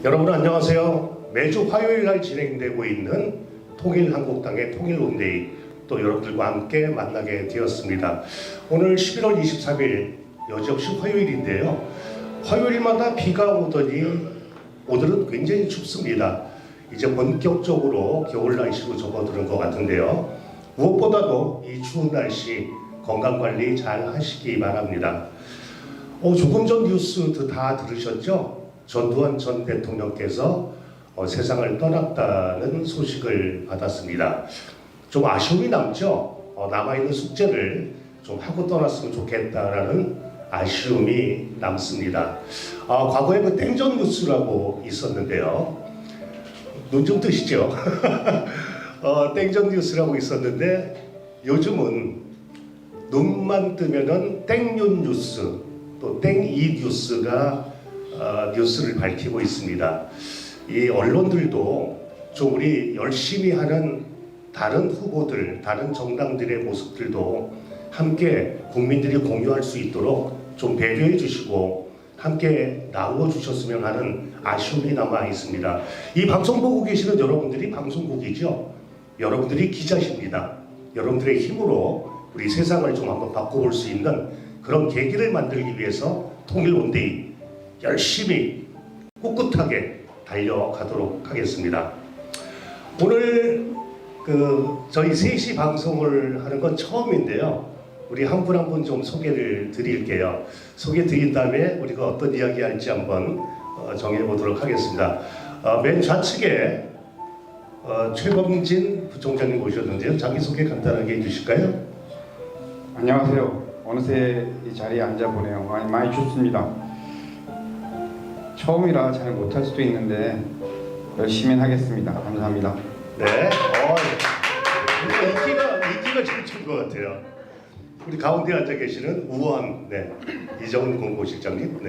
여러분 안녕하세요. 매주 화요일 날 진행되고 있는 통일한국당의 통일론데이 또 여러분들과 함께 만나게 되었습니다. 오늘 11월 23일 여지없이 화요일인데요. 화요일마다 비가 오더니 오늘은 굉장히 춥습니다. 이제 본격적으로 겨울 날씨로 접어드는 것 같은데요. 무엇보다도 이 추운 날씨 건강관리 잘 하시기 바랍니다. 조금 전 뉴스 다 들으셨죠? 전두환 전 대통령께서 세상을 떠났다는 소식을 받았습니다. 좀 아쉬움이 남죠? 남아있는 숙제를 좀 하고 떠났으면 좋겠다라는 아쉬움이 남습니다. 과거에 그 땡전 뉴스라고 있었는데요. 눈 좀 뜨시죠? 땡전 뉴스라고 있었는데 요즘은 눈만 뜨면은 땡윤 뉴스 또 땡이 뉴스가 뉴스를 밝히고 있습니다. 이 언론들도 좀 우리 열심히 하는 다른 후보들, 다른 정당들의 모습들도 함께 국민들이 공유할 수 있도록 좀 배려해 주시고 함께 나누어 주셨으면 하는 아쉬움이 남아 있습니다. 이 방송 보고 계시는 여러분들이 방송국이죠. 여러분들이 기자십니다. 여러분들의 힘으로 우리 세상을 좀 한번 바꿔볼 수 있는 그런 계기를 만들기 위해서 통일론데이 열심히 꿋꿋하게 달려가도록 하겠습니다. 오늘 저희 3시 방송을 하는 건 처음인데요. 우리 한 분 한 분 좀 소개를 드릴게요. 소개 드린 다음에 우리가 어떤 이야기 할지 한번 정해보도록 하겠습니다. 맨 좌측에 최범진 부총장님 오셨는데요. 자기소개 간단하게 해주실까요? 안녕하세요. 어느새 이 자리에 앉아보네요. 많이 춥습니다. 처음이라 잘 못할 수도 있는데 열심히 하겠습니다. 감사합니다. 네. 인기가 제일 좋은 것 같아요. 우리 가운데 앉아 계시는 우원, 이정은 공보실장님.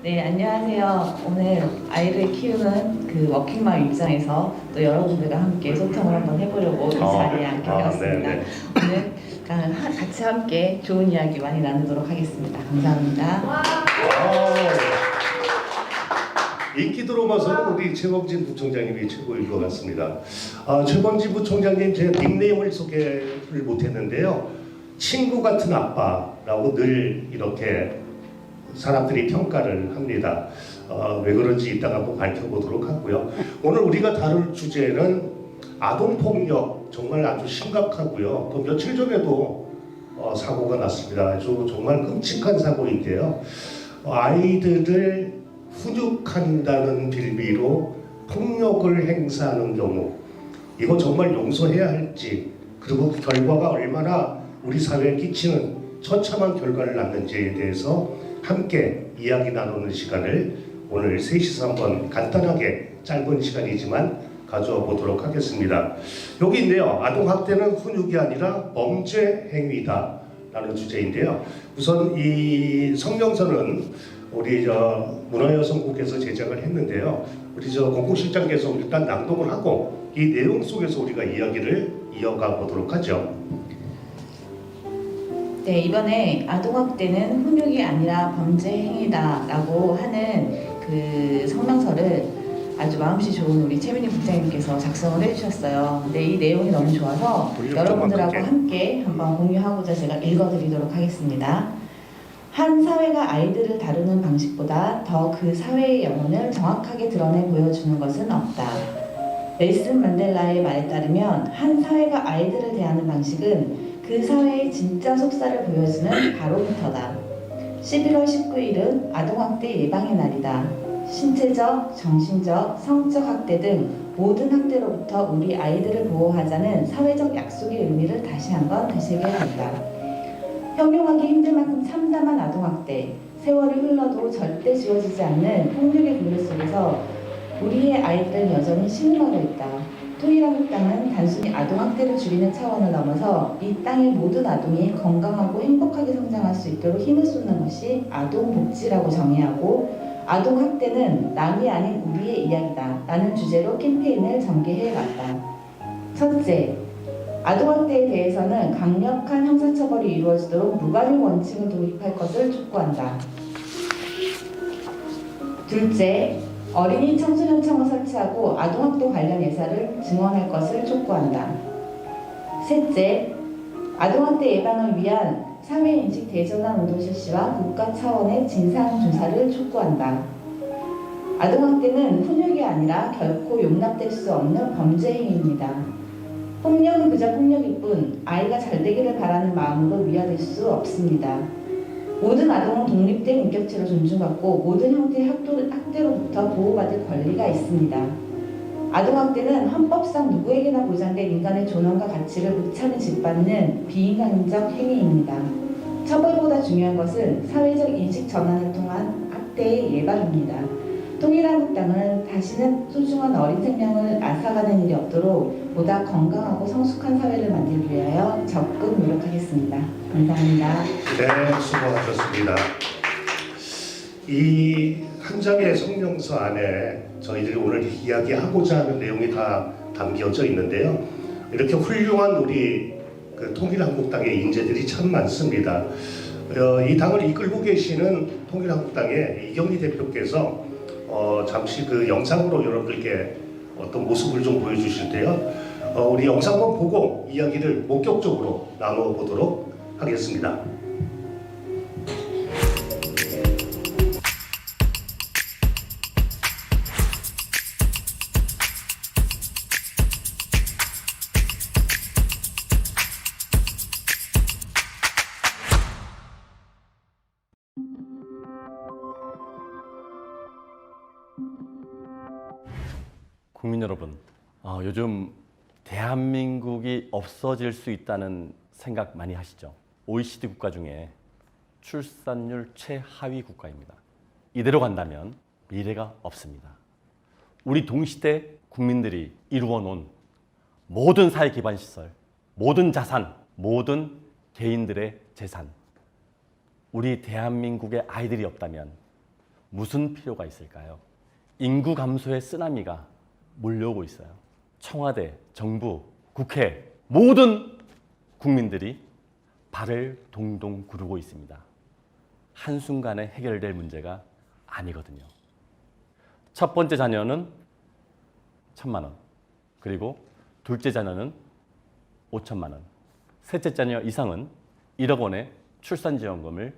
네, 안녕하세요. 오늘 아이를 키우는 그 워킹맘 입장에서 또 여러분들과 함께 소통을 한번 해보려고 이 자리에 앉게 되었습니다. 오늘 같이 함께 좋은 이야기 많이 나누도록 하겠습니다. 감사합니다. 인기 드라마에서는 우리 최범진 부총장님이 최고일 것 같습니다. 최범진 부총장님 제 닉네임을 소개를 못했는데요. 친구 같은 아빠라고 늘 이렇게 사람들이 평가를 합니다. 왜 그런지 이따가 한번 밝혀보도록 하고요. 오늘 우리가 다룰 주제는 아동폭력 정말 아주 심각하고요. 또 며칠 전에도 사고가 났습니다. 아주 정말 끔찍한 사고인데요. 아이들을 훈육한다는 빌미로 폭력을 행사하는 경우 이거 정말 용서해야 할지 그리고 그 결과가 얼마나 우리 사회에 끼치는 처참한 결과를 낳는지에 대해서 함께 이야기 나누는 시간을 오늘 3시서 한번 간단하게 짧은 시간이지만 가져와 보도록 하겠습니다. 여기 있네요. 아동학대는 훈육이 아니라 범죄 행위다 라는 주제인데요. 우선 이 성명서는 우리 문화여성국에서 제작을 했는데요. 우리 공보실장께서 일단 낭독을 하고 이 내용 속에서 우리가 이야기를 이어가 보도록 하죠. 네, 이번에 아동학대는 훈육이 아니라 범죄 행위다라고 하는 그 성명서를 아주 마음씨 좋은 우리 최민희 국장님께서 작성을 해주셨어요. 근데 이 내용이 너무 좋아서 여러분들하고 함께 한번 공유하고자 제가 읽어드리도록 하겠습니다. 한 사회가 아이들을 다루는 방식보다 더 그 사회의 영혼을 정확하게 드러내 보여주는 것은 없다. 넬슨 만델라의 말에 따르면 한 사회가 아이들을 대하는 방식은 그 사회의 진짜 속살을 보여주는 바로미터다. 11월 19일은 아동학대 예방의 날이다. 신체적, 정신적, 성적 학대 등 모든 학대로부터 우리 아이들을 보호하자는 사회적 약속의 의미를 다시 한번 되새겨야 한다. 형용하기 힘들 만큼 참담한 아동학대, 세월이 흘러도 절대 지워지지 않는 폭력의 굴레 속에서 우리의 아이들은 여전히 신음하고 있다. 통일한국당은 단순히 아동학대를 줄이는 차원을 넘어서 이 땅의 모든 아동이 건강하고 행복하게 성장할 수 있도록 힘을 쏟는 것이 아동복지라고 정의하고 아동학대는 남이 아닌 우리의 이야기다 라는 주제로 캠페인을 전개해왔다. 첫째, 아동학대에 대해서는 강력한 형사처벌이 이루어지도록 무관용 원칙을 도입할 것을 촉구한다. 둘째, 어린이 청소년청을 설치하고 아동학대 관련 예산을 증원할 것을 촉구한다. 셋째, 아동학대 예방을 위한 사회인식 대전환 운동 실시와 국가 차원의 진상조사를 촉구한다. 아동학대는 훈육이 아니라 결코 용납될 수 없는 범죄 행위입니다. 폭력은 그저 폭력일 뿐 아이가 잘 되기를 바라는 마음으로 위화될 수 없습니다. 모든 아동은 독립된 인격체로 존중받고 모든 형태의 학대로부터 보호받을 권리가 있습니다. 아동학대는 헌법상 누구에게나 보장된 인간의 존엄과 가치를 무참히 짓밟는 비인간적 행위입니다. 처벌보다 중요한 것은 사회적 인식 전환을 통한 학대의 예방입니다. 통일한국당은 다시는 소중한 어린 생명을 앗아가는 일이 없도록 보다 건강하고 성숙한 사회를 만들기 위하여 적극 노력하겠습니다. 감사합니다. 네, 수고하셨습니다. 이 한 장의 성명서 안에 저희들이 오늘 이야기하고자 하는 내용이 다 담겨져 있는데요. 이렇게 훌륭한 우리 통일한국당의 인재들이 참 많습니다. 이 당을 이끌고 계시는 통일한국당의 이경희 대표께서 잠시 그 영상으로 여러분들께 어떤 모습을 좀 보여주실 때요. 우리 영상만 보고 이야기를 본격적으로 나눠보도록 하겠습니다. 국민 여러분, 요즘 대한민국이 없어질 수 있다는 생각 많이 하시죠? OECD 국가 중에 출산율 최하위 국가입니다. 이대로 간다면 미래가 없습니다. 우리 동시대 국민들이 이루어 놓은 모든 사회 기반 시설, 모든 자산, 모든 개인들의 재산, 우리 대한민국의 아이들이 없다면 무슨 필요가 있을까요? 인구 감소의 쓰나미가 몰려오고 있어요. 청와대, 정부, 국회 모든 국민들이 발을 동동 구르고 있습니다. 한순간에 해결될 문제가 아니거든요. 첫 번째 자녀는 1,000만 원, 그리고 둘째 자녀는 5천만 원, 셋째 자녀 이상은 1억 원의 출산지원금을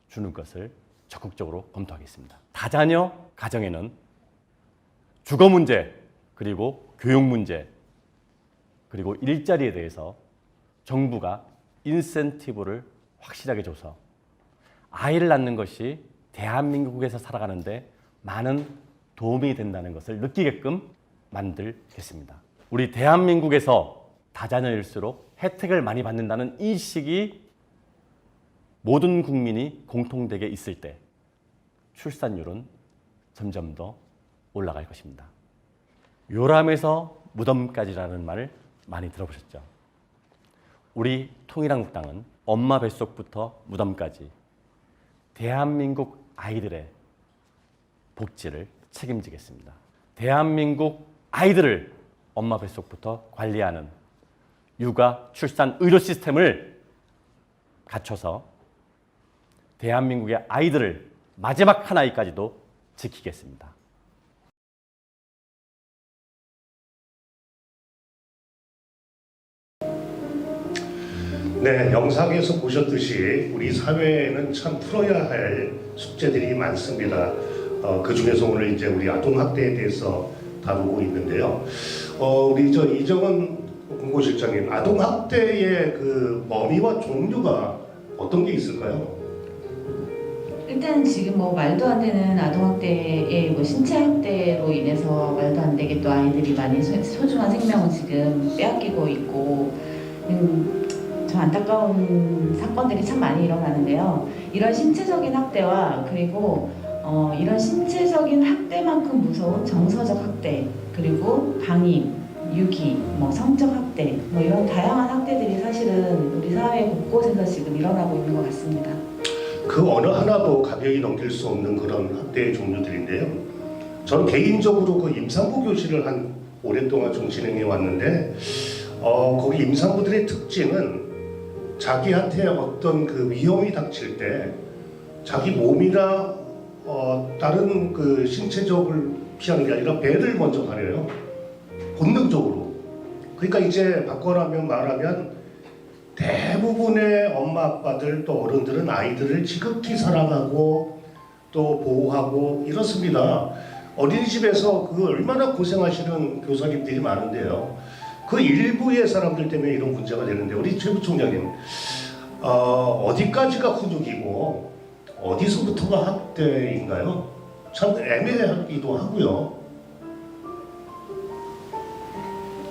주는 것을 적극적으로 검토하겠습니다. 다자녀 가정에는 주거 문제, 그리고 교육 문제, 그리고 일자리에 대해서 정부가 인센티브를 확실하게 줘서 아이를 낳는 것이 대한민국에서 살아가는데 많은 도움이 된다는 것을 느끼게끔 만들겠습니다. 우리 대한민국에서 다자녀일수록 혜택을 많이 받는다는 인식이 모든 국민이 공통되게 있을 때 출산율은 점점 더 올라갈 것입니다. 요람에서 무덤까지라는 말을 많이 들어보셨죠? 우리 통일한국당은 엄마 뱃속부터 무덤까지 대한민국 아이들의 복지를 책임지겠습니다. 대한민국 아이들을 엄마 뱃속부터 관리하는 육아, 출산, 의료 시스템을 갖춰서 대한민국의 아이들을 마지막 한 아이까지도 지키겠습니다. 네, 영상에서 보셨듯이 우리 사회에는 참 풀어야 할 숙제들이 많습니다. 그 중에서 오늘 이제 우리 아동학대에 대해서 다루고 있는데요. 우리 이정은 공보실장님, 아동학대의 그 범위와 종류가 어떤 게 있을까요? 일단 지금 뭐 말도 안 되는 아동학대의 뭐 신체학대로 인해서 말도 안 되게 또 아이들이 많이 소중한 생명을 지금 빼앗기고 있고 좀 안타까운 사건들이 참 많이 일어나는데요. 이런 신체적인 학대와 그리고 이런 신체적인 학대만큼 무서운 정서적 학대, 그리고 방임, 유기, 뭐 성적 학대, 뭐 이런 다양한 학대들이 사실은 우리 사회 곳곳에서 지금 일어나고 있는 것 같습니다. 그 어느 하나도 가벼이 넘길 수 없는 그런 학대의 종류들인데요. 저는 개인적으로 그 임산부 교실을 한 오랫동안 좀 진행해 왔는데 거기 임산부들의 특징은 자기한테 어떤 그 위험이 닥칠 때 자기 몸이나 다른 그 신체적을 피하는 게 아니라 배를 먼저 가려요. 본능적으로. 그러니까 이제 바꿔라면 말하면 대부분의 엄마 아빠들 또 어른들은 아이들을 지극히 사랑하고 또 보호하고 이렇습니다. 어린이집에서 그 얼마나 고생하시는 교사님들이 많은데요. 그 일부의 사람들 때문에 이런 문제가 되는데 우리 최 부총장님 어디까지가 훈육이고 어디서부터가 학대인가요? 참 애매하기도 하고요.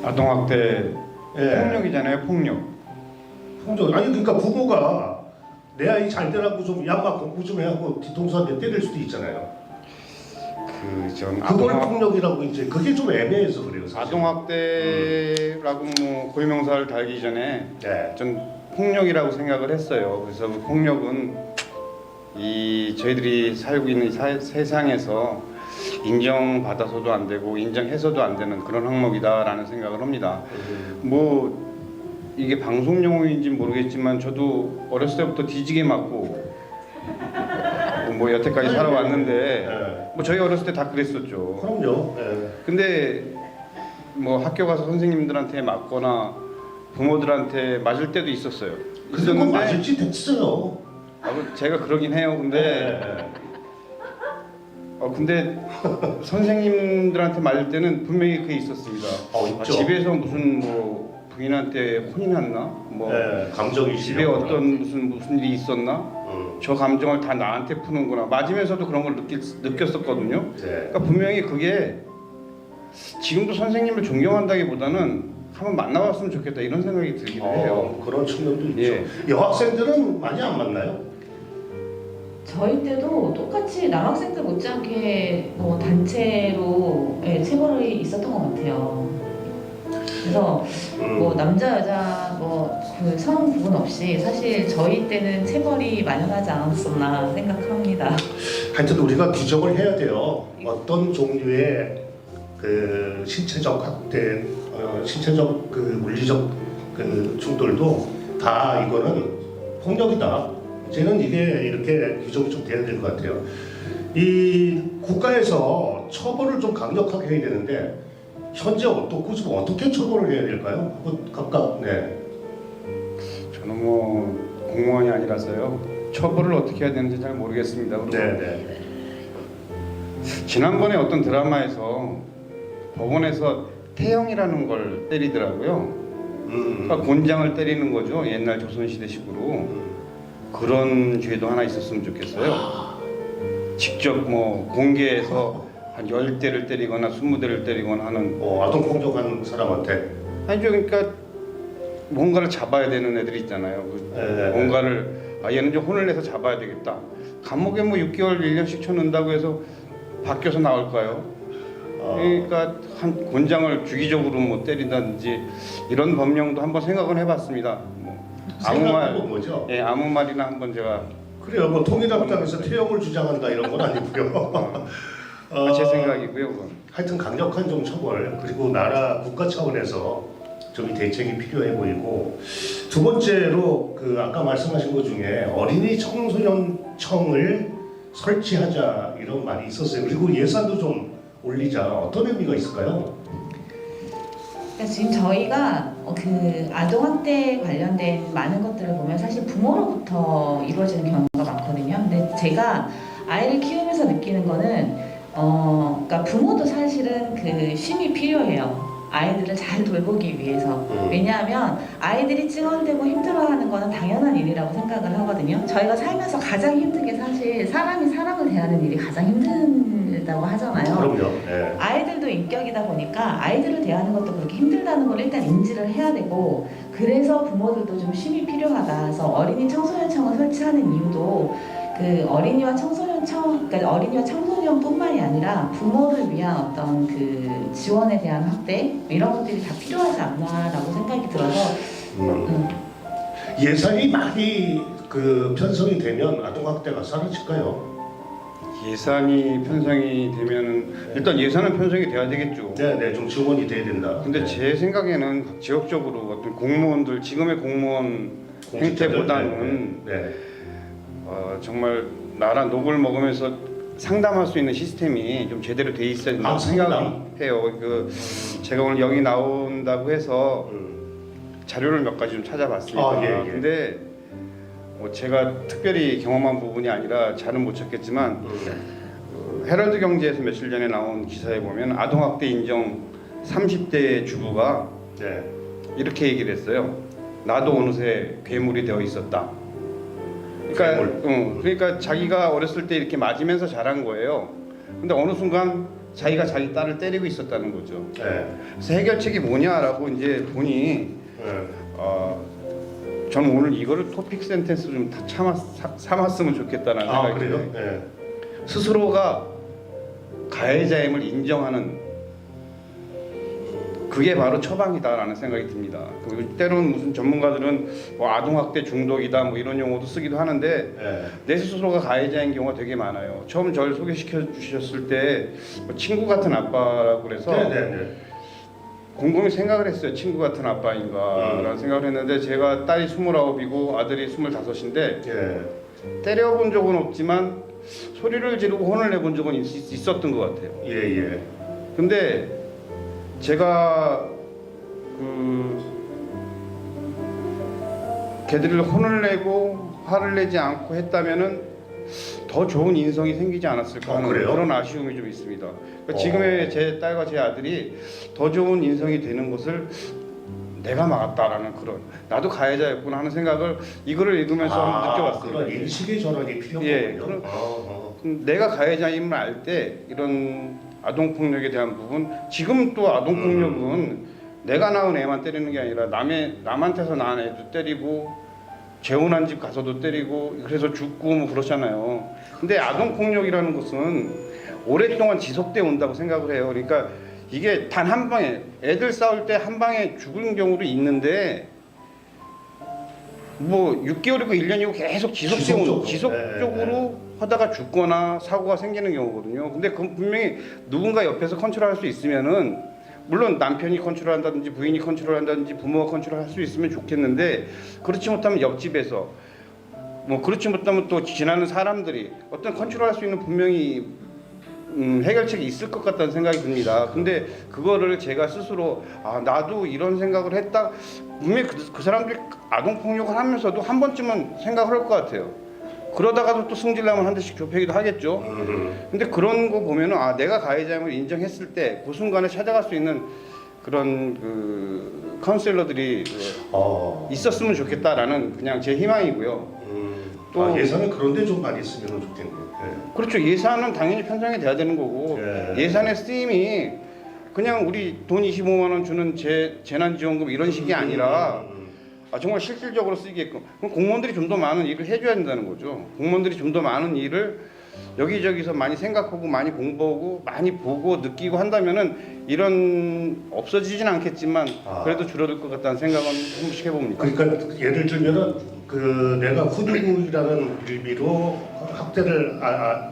아동학대 예. 폭력이잖아요, 폭력. 아니 그러니까 부모가 내 아이 잘 되라고 좀 양가 공부 좀 해하고 뒤통수한테 때릴 수도 있잖아요. 전 그걸 폭력이라고 이제 그게 좀 애매해서 그래요. 사실. 아동학대라고 뭐 고유명사를 달기 전에 네. 전 폭력이라고 생각을 했어요. 그래서 그 폭력은 저희들이 살고 있는 세상에서 인정받아서도 안 되고 인정해서도 안 되는 그런 항목이다라는 생각을 합니다. 뭐 이게 방송 용어인지 모르겠지만 저도 어렸을 때부터 뒤지게 맞고 뭐 여태까지 살아왔는데 네. 뭐 저희 어렸을 때 다 그랬었죠. 그럼요. 네. 근데 뭐 학교 가서 선생님들한테 맞거나 부모들한테 맞을 때도 있었어요. 근데 그거 맞을지 됐어요. 제가 그러긴 해요. 근데 네. 근데 선생님들한테 맞을 때는 분명히 그게 있었습니다. 있죠. 집에서 무슨 뭐 부인한테 혼이 났나? 뭐 네, 감정이 집에 실렸구나. 어떤 무슨 일이 있었나? 저 감정을 다 나한테 푸는구나. 맞으면서도 그런 걸 느꼈었거든요. 네. 그러니까 분명히 그게 지금도 선생님을 존경한다기보다는 한번 만나봤으면 좋겠다 이런 생각이 들기도 해요. 그런 측면도 있죠. 예. 여학생들은 많이 안 만나요? 저희 때도 똑같이 남학생들 못지않게 뭐 단체로 체벌이 있었던 것 같아요. 그래서 뭐 남자 여자 뭐 그 성 구분 없이 사실 저희 때는 체벌이 만연하지 않았었나 생각합니다. 하여튼 우리가 규정을 해야 돼요. 어떤 종류의 그 신체적 학대, 신체적 그 물리적 그 충돌도 다 이거는 폭력이다. 이제는 이게 이렇게 규정이 좀 돼야 될 것 같아요. 이 국가에서 처벌을 좀 강력하게 해야 되는데 현재 어떻게 처벌을 해야 될까요? 각각 네. 저는 뭐 공무원이 아니라서요. 처벌을 어떻게 해야 되는지 잘 모르겠습니다. 네. 지난번에 어떤 드라마에서 법원에서 태형이라는 걸 때리더라고요. 그러니까 곤장을 때리는 거죠. 옛날 조선시대식으로. 그런 죄도 하나 있었으면 좋겠어요. 직접 뭐 공개해서 한 10대를 때리거나 20대를 때리거나 하는 아동 폭력한 사람한테 아니죠. 그러니까 뭔가를 잡아야 되는 애들이 있잖아요. 뭔가를 얘는 좀 혼을 내서 잡아야 되겠다. 감옥에 뭐 6개월 1년씩 쳐넣는다고 해서 바뀌어서 나올까요? 그러니까 한 곤장을 주기적으로 뭐 때린다든지 이런 법령도 한번 생각은 해봤습니다. 아무 말이나 한번 제가 그래요. 뭐 통일합당에서 태형을 주장한다 이런 건 아니고요. 제 생각이고요. 그건. 하여튼 강력한 좀 처벌 그리고 나라 국가 차원에서 좀 대책이 필요해 보이고 두 번째로 그 아까 말씀하신 것 중에 어린이 청소년청을 설치하자 이런 말이 있었어요. 그리고 예산도 좀 올리자 어떤 의미가 있을까요? 그러니까 지금 저희가 그 아동학대 관련된 많은 것들을 보면 사실 부모로부터 이루어지는 경우가 많거든요. 근데 제가 아이를 키우면서 느끼는 거는 그러니까 부모도 사실은 그 쉼이 필요해요. 아이들을 잘 돌보기 위해서. 왜냐하면 아이들이 찡얼대고 힘들어하는 거는 당연한 일이라고 생각을 하거든요. 저희가 살면서 가장 힘든 게 사실 사람이 사람을 대하는 일이 가장 힘들다고 하잖아요. 그럼요. 네. 아이들도 인격이다 보니까 아이들을 대하는 것도 그렇게 힘들다는 걸 일단 인지를 해야 되고, 그래서 부모들도 좀 쉼이 필요하다. 그래서 어린이 청소년청을 설치하는 이유도 그 어린이와 청소년청, 그러니까 어린이와 청소년뿐만이 아니라 부모를 위한 어떤 그 지원에 대한 확대 이런 것들이 다 필요하지 않나라고 생각이 들어서 예산이 많이 그 편성이 되면 아동학대가 사라질까요? 예산이 편성이 되면은 일단 예산은 편성이 돼야 되겠죠. 네, 좀 지원이 돼야 된다. 근데 제 생각에는 각 지역적으로 어떤 공무원들 지금의 공무원 행태보다는 네. 정말 나라 녹을 먹으면서 상담할 수 있는 시스템이 좀 제대로 돼 있어야 된다고 상담? 생각해요. 제가 오늘 여기 나온다고 해서 자료를 몇 가지 좀 찾아봤습니다. 예. 근데 뭐 제가 특별히 경험한 부분이 아니라 잘은 못 찾겠지만 헤럴드 경제에서 며칠 전에 나온 기사에 보면 아동학대 인정 30대 주부가 네. 이렇게 얘기를 했어요. 나도 어느새 괴물이 되어 있었다. 그러니까 자기가 어렸을 때 이렇게 맞으면서 자란 거예요. 근데 어느 순간 자기가 자기 딸을 때리고 있었다는 거죠. 네. 그래서 해결책이 뭐냐라고 이제 보니 네. 저는 오늘 이거를 토픽 센텐스 좀 다 삼았으면 좋겠다는 생각이 그래요? 들어요. 네. 스스로가 가해자임을 인정하는 그게 바로 처방이다라는 생각이 듭니다. 그리고 때로는 무슨 전문가들은 뭐 아동학대 중독이다 뭐 이런 용어도 쓰기도 하는데 네. 내 스스로가 가해자인 경우가 되게 많아요. 처음 저를 소개시켜 주셨을 때 뭐 친구 같은 아빠라고 그래서 네. 곰곰이 생각을 했어요. 친구 같은 아빠인가라는 생각을 했는데 제가 딸이 29이고 아들이 25인데 예. 때려본 적은 없지만 소리를 지르고 혼을 내본 적은 있었던 것 같아요. 예. 근데 제가 걔들을 혼을 내고 화를 내지 않고 했다면은 더 좋은 인성이 생기지 않았을까 하는 그래요? 그런 아쉬움이 좀 있습니다. 그러니까 지금의 제 딸과 제 아들이 더 좋은 인성이 되는 것을 내가 막았다라는 그런 나도 가해자였구나 하는 생각을 이거를 읽으면서 한번 느껴봤습니다. 그런 인식의 전환이 필요하군요. 예, 내가 가해자임을 알 때 이런 아동폭력에 대한 부분 지금 또 아동폭력은 내가 낳은 애만 때리는 게 아니라 남한테서 낳은 애도 때리고 재혼한 집 가서도 때리고 그래서 죽고 뭐 그렇잖아요. 근데 아동폭력이라는 것은 오랫동안 지속돼 온다고 생각을 해요. 그러니까 이게 단 한 방에 애들 싸울 때 한 방에 죽은 경우도 있는데 뭐 6개월이고 1년이고 계속 지속적으로 하다가 죽거나 사고가 생기는 경우거든요. 근데 그건 분명히 누군가 옆에서 컨트롤할 수 있으면은 물론 남편이 컨트롤한다든지 부인이 컨트롤한다든지 부모가 컨트롤할 수 있으면 좋겠는데 그렇지 못하면 옆집에서 뭐 그렇지 못하면 또 지나는 사람들이 어떤 컨트롤할 수 있는 분명히 해결책이 있을 것 같다는 생각이 듭니다. 근데 그거를 제가 스스로 나도 이런 생각을 했다. 분명히 그 사람들이 아동폭력을 하면서도 한 번쯤은 생각을 할 것 같아요. 그러다가도 또 승질나면 한 대씩 좁히기도 하겠죠. 근데 그런 거 보면은 내가 가해자임을 인정했을 때 그 순간에 찾아갈 수 있는 그런 그 카운셀러들이 있었으면 좋겠다라는 그냥 제 희망이고요. 또 예산은 그런데 좀 많이 쓰면 좋겠네요. 예. 그렇죠. 예산은 당연히 편성이 돼야 되는 거고 예산의 쓰임이 그냥 우리 돈 25만 원 주는 재난지원금 이런 식이 아니라 정말 실질적으로 쓰이게끔 그럼 공무원들이 좀 더 많은 일을 해줘야 된다는 거죠. 공무원들이 좀 더 많은 일을 여기저기서 많이 생각하고 많이 공부하고 많이 보고 느끼고 한다면은 이런 없어지진 않겠지만 그래도 줄어들 것 같다는 생각은 조금씩 해봅니다. 그러니까 예를 들면은 내가 훈육이라는 의미로 학대를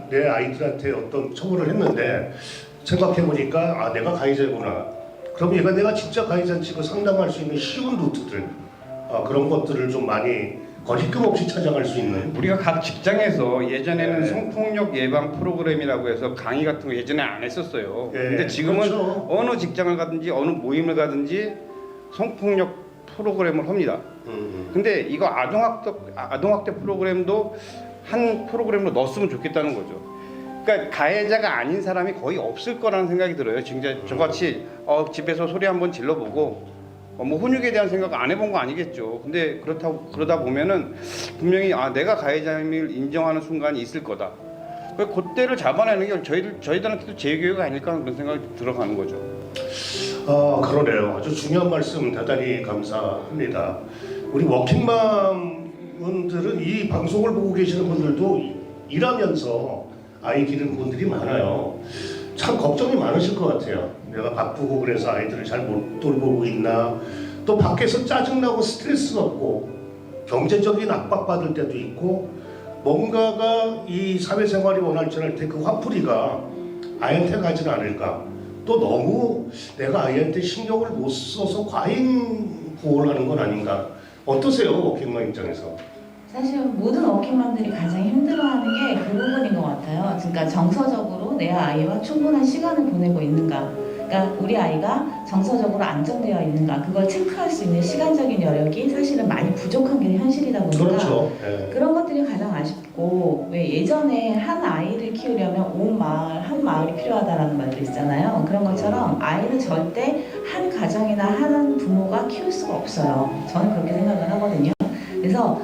내 아이들한테 어떤 처벌을 했는데 생각해 보니까 내가 가해자구나. 그럼 얘가 내가 진짜 가해자인지 상담할 수 있는 쉬운 루트들 그런 것들을 좀 많이 거리낌 없이 찾아갈 수 있는. 우리가 각 직장에서 예전에는 성폭력 예방 프로그램이라고 해서 강의 같은 거 예전에 안 했었어요. 근데 지금은 그렇죠. 어느 직장을 가든지 어느 모임을 가든지 성폭력 프로그램을 합니다. 근데 이거 아동학대 프로그램도 한 프로그램으로 넣었으면 좋겠다는 거죠. 그러니까 가해자가 아닌 사람이 거의 없을 거라는 생각이 들어요. 진짜 저같이 집에서 소리 한번 질러보고 뭐 훈육에 대한 생각 안 해본 거 아니겠죠. 근데 그러다 보면은 분명히 내가 가해자임을 인정하는 순간이 있을 거다. 그때를 잡아내는 게 저희들한테도 재교육 아닐까 그런 생각이 들어가는 거죠. 그러네요. 아주 중요한 말씀 대단히 감사합니다. 우리 워킹맘분들은 이 방송을 보고 계시는 분들도 일하면서 아이 기르는 분들이 많아요. 참 걱정이 많으실 것 같아요. 내가 바쁘고 그래서 아이들을 잘 못 돌보고 있나, 또 밖에서 짜증나고 스트레스 받고 경제적인 압박받을 때도 있고 뭔가가 이 사회생활이 원활치 않을 때 그 화풀이가 아이한테 가지는 않을까, 또 너무 내가 아이한테 신경을 못 써서 과잉 보호를 하는 건 아닌가. 어떠세요, 워킹맘 입장에서? 사실 모든 워킹맘들이 가장 힘들어하는 게 그 부분인 것 같아요. 그러니까 정서적으로 내 아이와 충분한 시간을 보내고 있는가. 그러니까 우리 아이가 정서적으로 안정되어 있는가. 그걸 체크할 수 있는 시간적인 여력이 사실은 많이 부족한 게 현실이다 보니까 그렇죠. 예. 그런 것들이 가장 아쉽고 왜 예전에 한 아이를 키우려면 온 마을, 한 마을이 필요하다라는 말도 있잖아요. 그런 것처럼 아이는 절대 한 가정이나 한 부모가 키울 수가 없어요. 저는 그렇게 생각을 하거든요. 그래서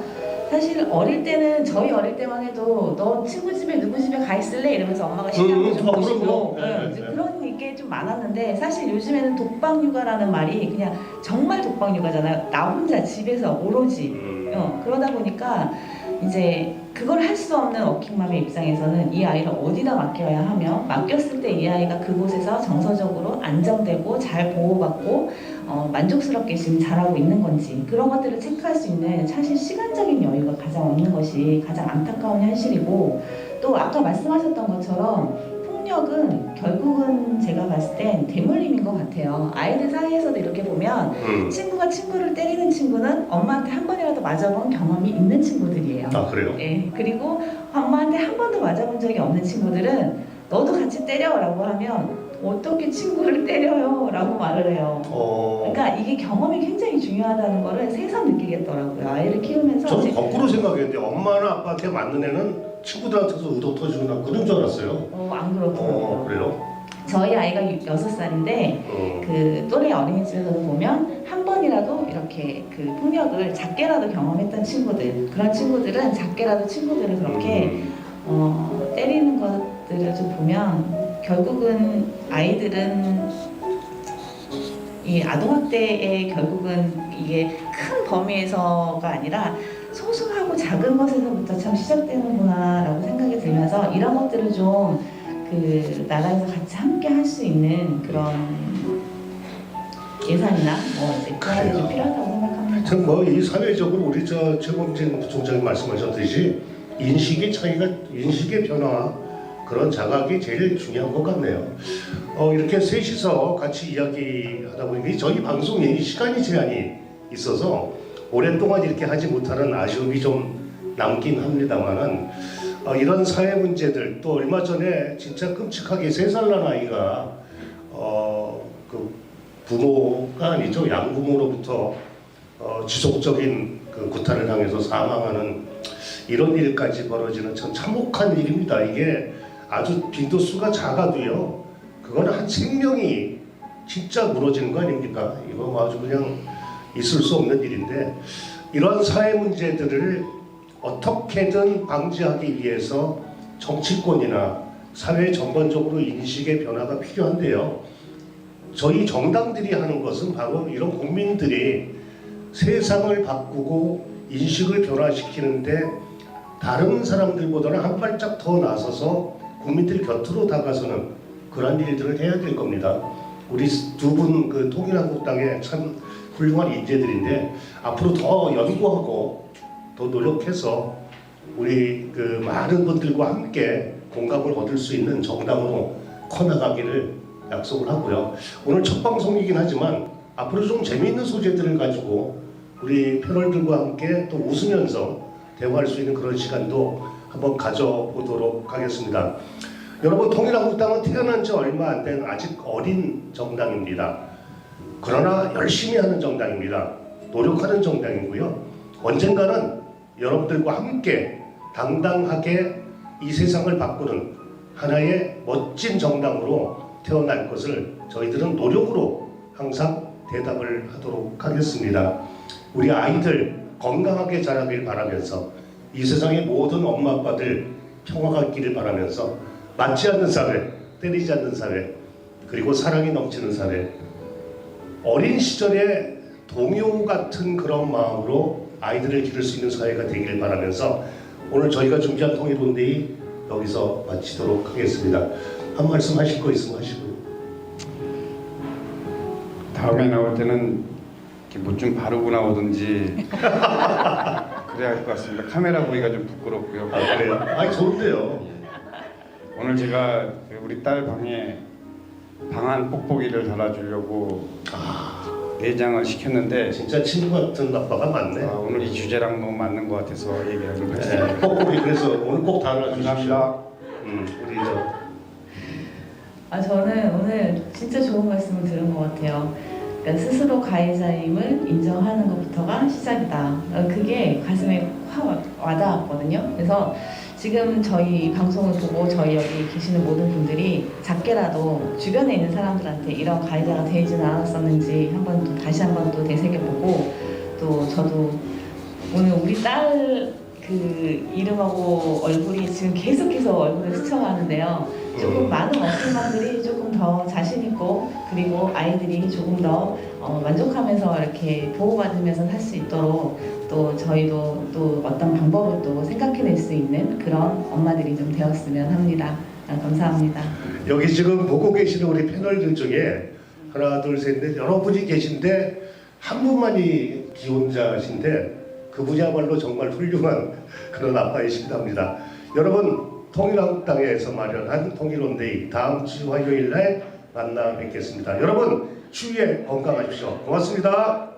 사실 어릴 때는 저희 어릴 때만 해도 너 친구 집에 누구 집에 가 있을래? 이러면서 엄마가 시간을 좀 보시고 그럼요. 네, 이제 네. 그런 게 좀 많았는데 사실 요즘에는 독방육아라는 말이 그냥 정말 독방육아잖아요. 나 혼자 집에서 오로지 그러다 보니까 이제 그걸 할 수 없는 워킹맘의 입장에서는 이 아이를 어디다 맡겨야 하며 맡겼을 때 이 아이가 그곳에서 정서적으로 안정되고 잘 보호받고 만족스럽게 지금 자라고 있는 건지 그런 것들을 체크할 수 있는 사실 시간적인 여유가 가장 없는 것이 가장 안타까운 현실이고 또 아까 말씀하셨던 것처럼 폭력은 결국은 제가 봤을 땐 대물림인 것 같아요. 아이들 사이에서도 이렇게 보면 친구가 친구를 때리는 친구는 엄마한테 한 번이라도 맞아본 경험이 있는 친구들이에요. 아 그래요? 예, 그리고 엄마한테 한 번도 맞아본 적이 없는 친구들은 너도 같이 때려라고 하면 어떻게 친구를 때려요? 라고 말을 해요. 그러니까 이게 경험이 굉장히 중요하다는 거를 새삼 느끼겠더라고요. 아이를 키우면서 저는 거꾸로 생각했는데 엄마나 아빠한테 맞는 애는 친구들한테서 의도 터지거나 그런 줄 알았어요. 안 그렇더라고요. 그래요? 저희 아이가 6살인데 그 또래 어린이집에서도 보면 한 번이라도 이렇게 그 폭력을 작게라도 경험했던 친구들 그런 친구들은 작게라도 친구들을 그렇게 때리는 것들을 좀 보면 결국은 아이들은 이 아동학대의 결국은 이게 큰 범위에서가 아니라 소소하고 작은 것에서부터 참 시작되는구나 라고 생각이 들면서 이런 것들을 좀 그 나라에서 같이 함께 할 수 있는 그런 예산이나 뭐 이제 그런 게 좀 필요하다고 생각합니다. 참 뭐 이 사회적으로 우리 저 최범진 부총장이 말씀하셨듯이 인식의 변화 그런 자각이 제일 중요한 것 같네요. 이렇게 셋이서 같이 이야기하다 보니 저희 방송이 시간이 제한이 있어서 오랫동안 이렇게 하지 못하는 아쉬움이 좀 남긴 합니다만은 이런 사회 문제들 또 얼마 전에 진짜 끔찍하게 3살 난 아이가 그 부모가 아니죠 양부모로부터 지속적인 그 구타를 당해서 사망하는 이런 일까지 벌어지는 참 참혹한 일입니다. 이게 아주 빈도수가 작아도요 그거는 한 생명이 진짜 무너지는 거 아닙니까? 이거 아주 그냥 있을 수 없는 일인데 이런 사회 문제들을 어떻게든 방지하기 위해서 정치권이나 사회 전반적으로 인식의 변화가 필요한데요. 저희 정당들이 하는 것은 바로 이런 국민들이 세상을 바꾸고 인식을 변화시키는데 다른 사람들보다는 한 발짝 더 나서서 국민들 곁으로 다가서는 그런 일들을 해야 될 겁니다. 우리 두 분 그 통일한국당의 참 훌륭한 인재들인데 앞으로 더 연구하고 더 노력해서 우리 그 많은 분들과 함께 공감을 얻을 수 있는 정당으로 커나가기를 약속을 하고요. 오늘 첫 방송이긴 하지만 앞으로 좀 재미있는 소재들을 가지고 우리 패널들과 함께 또 웃으면서 대화할 수 있는 그런 시간도 한번 가져보도록 하겠습니다. 여러분 통일한국당은 태어난 지 얼마 안 된 아직 어린 정당입니다. 그러나 열심히 하는 정당입니다. 노력하는 정당이고요. 언젠가는 여러분들과 함께 당당하게 이 세상을 바꾸는 하나의 멋진 정당으로 태어날 것을 저희들은 노력으로 항상 대답을 하도록 하겠습니다. 우리 아이들 건강하게 자라길 바라면서 이 세상의 모든 엄마 아빠들 평화가 있기를 바라면서 맞지 않는 사회, 때리지 않는 사회, 그리고 사랑이 넘치는 사회, 어린 시절에 동요 같은 그런 마음으로 아이들을 기를 수 있는 사회가 되기를 바라면서 오늘 저희가 준비한 통일온데이 여기서 마치도록 하겠습니다. 한 말씀 하실 거 있으면 하시고요. 다음에 나올 때는 뭐 좀 바르고 나오든지 그래야 할 것 같습니다. 카메라 보기가 좀 부끄럽고요. 그래요? 좋은데요. 오늘 제가 우리 딸 방에 방한 뽁뽁이를 달아주려고 내장을 시켰는데 진짜 친구 같은 아빠가 많네. 오늘 이 주제랑 너무 맞는 것 같아서 얘기하는 거죠. 네, 꼭 우리 그래서 오늘 꼭 다뤄주십시오. 감사합니다. 우리 저 저는 오늘 진짜 좋은 말씀을 들은 것 같아요. 그러니까 스스로 가해자임을 인정하는 것부터가 시작이다. 그게 가슴에 확 와닿았거든요. 그래서 지금 저희 방송을 보고 저희 여기 계시는 모든 분들이 작게라도 주변에 있는 사람들한테 이런 가해자가 되지는 않았었는지 한번 또 다시 한번 또 되새겨보고, 또 저도 오늘 우리 딸 그 이름하고 얼굴이 지금 계속해서 얼굴을 스쳐가는데요. 조금 많은 어머님들이 조금 더 자신 있고, 그리고 아이들이 조금 더 만족하면서 이렇게 보호받으면서 살 수 있도록 또 저희도 또 어떤 방법을 또 생각해낼 수 있는 그런 엄마들이 좀 되었으면 합니다. 감사합니다. 여기 지금 보고 계시는 우리 패널들 중에 하나, 둘, 셋, 넷 여러분이 계신데 한 분만이 기혼자신데 그분이야말로 정말 훌륭한 그런 아빠이시기도 합니다. 여러분, 통일한국당에서 마련한 통일원데이 다음 주 화요일 날 만나 뵙겠습니다. 여러분, 추위에 건강하십시오. 고맙습니다.